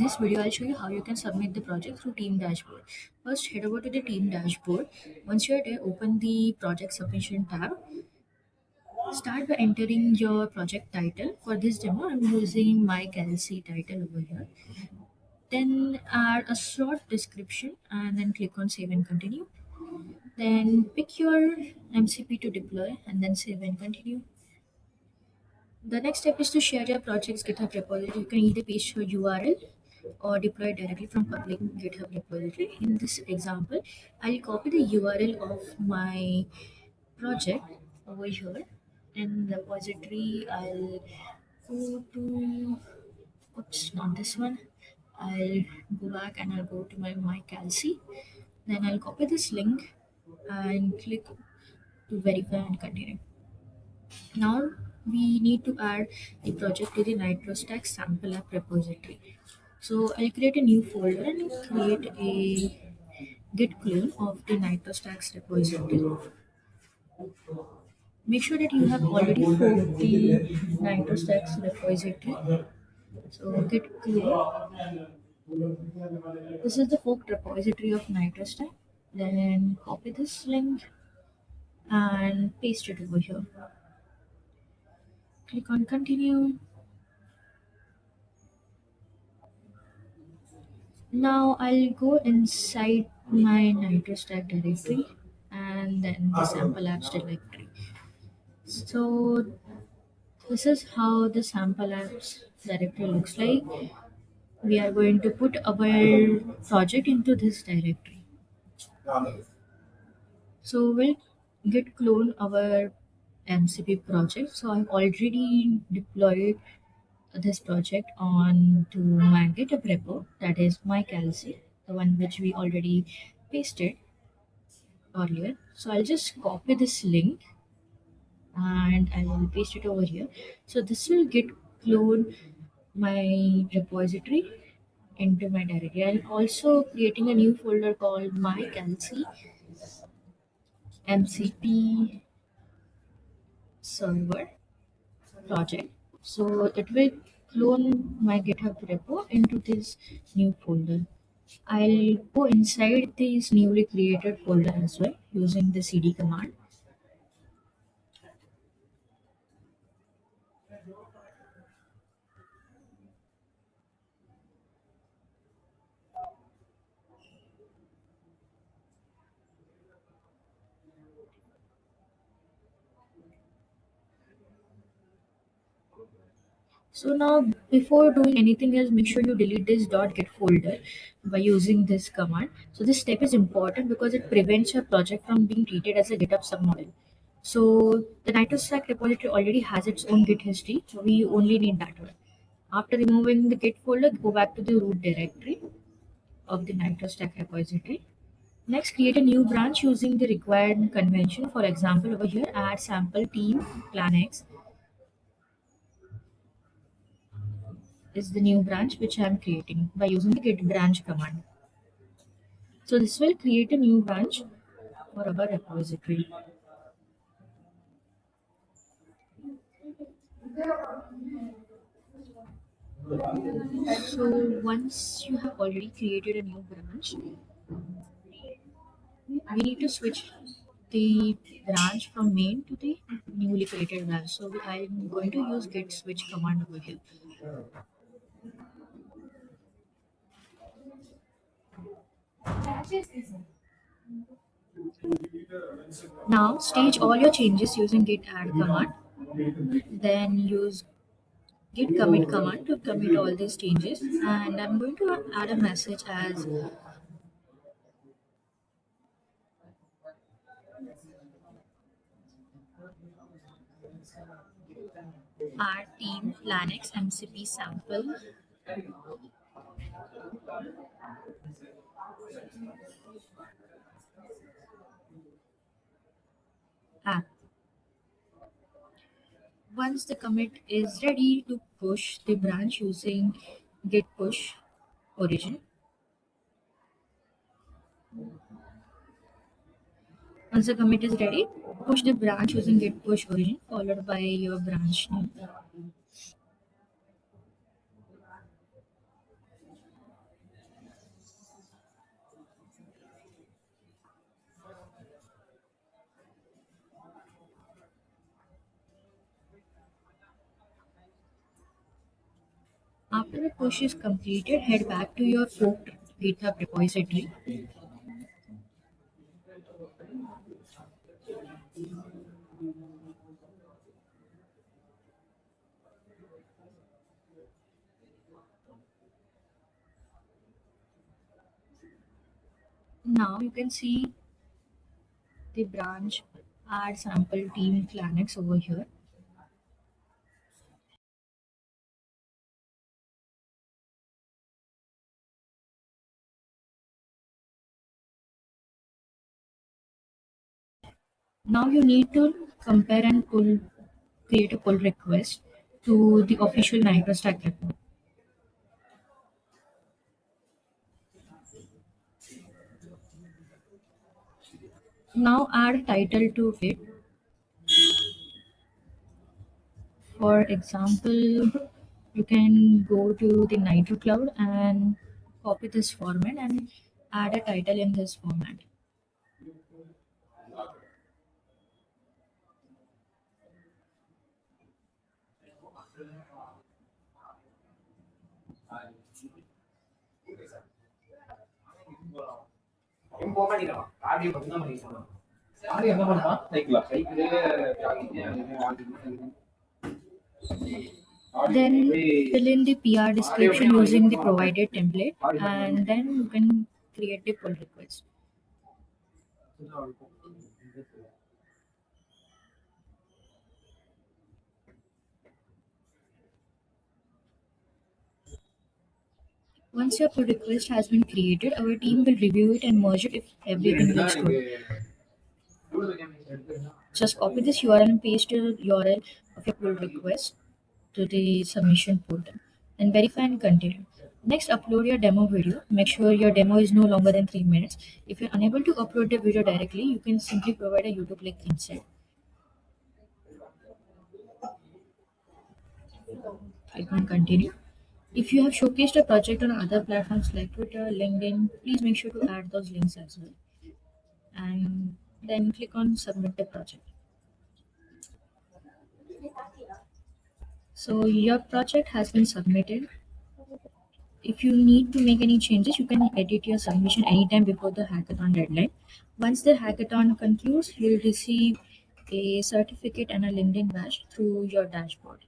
this video, I'll show you how you can submit the project through Team Dashboard. First, head over to the Team Dashboard. Once you're there, open the Project Submission tab. Start by entering your project title. For this demo, I'm using my Kelsey title over here. Then add a short description and then click on Save and Continue. Then pick your MCP to deploy and then save and continue. The next step is to share your project's GitHub repository. You can either paste your URL or deploy it directly from public GitHub repository. In this example, I'll copy the URL of my project over here. In the repository, I'll go to, oops, not this one. I'll go back and I'll go to my Kelsey. Then I'll copy this link and click to verify and continue. Now we need to add the project to the NitroStack sample app repository. So I'll create a new folder and create a git clone of the NitroStack repository. Make sure that you have already forked the NitroStack repository. So git clone. This is the forked repository of NitroStack. Then copy this link and paste it over here. Click on continue. Now I'll go inside my NitroStack directory and then the sample apps directory. So this is how the sample apps directory looks like. We are going to put our project into this directory. So we'll git clone our MCP project. So I've already deployed this project on to my GitHub repo, that is my Kelsey, the one which we already pasted earlier. So I'll just copy this link and I will paste it over here. So this will git clone my repository into my directory. I'm also creating a new folder called my Kelsey MCP server project. So it will clone my GitHub repo into this new folder. I'll go inside this newly created folder as well using the cd command. So now before doing anything else, make sure you delete this .git folder by using this command. So this step is important because it prevents your project from being treated as a GitHub submodule. So the NitroStack repository already has its own Git history, so we only need that one. After removing the Git folder, go back to the root directory of the NitroStack repository. Next, create a new branch using the required convention. For example, over here, add sample team plan X is the new branch which I am creating by using the git branch command. So this will create a new branch for our repository. So once you have already created a new branch, we need to switch the branch from main to the newly created branch. So I'm going to use git switch command over here. Now stage all your changes using git add command. Then use git commit command to commit all these changes. And I'm going to add a message as our team Planix MCP sample app. Once the commit is ready to push the branch using git push origin. Once the commit is ready, push the branch using git push origin followed by your branch name. the push is completed, head back to your forked GitHub repository. Now you can see the branch add sample team Planex over here. Now you need to compare and create a pull request to the official NitroStack repo. Now add title to it. For example, you can go to the Nitro Cloud and copy this format and add a title in this format. Then fill in the PR description using the provided template, and then you can create the pull request. Once your pull request has been created, our team will review it and merge it if everything looks good. Just copy this URL and paste the URL of your pull request to the submission portal and verify and continue. Next, upload your demo video. Make sure your demo is no longer than 3 minutes. If you're unable to upload the video directly, you can simply provide a YouTube link instead. Click on continue. If you have showcased a project on other platforms like Twitter, LinkedIn, please make sure to add those links as well. And then click on submit the project. So your project has been submitted. If you need to make any changes, you can edit your submission anytime before the hackathon deadline. Once the hackathon concludes, you'll receive a certificate and a LinkedIn badge through your dashboard.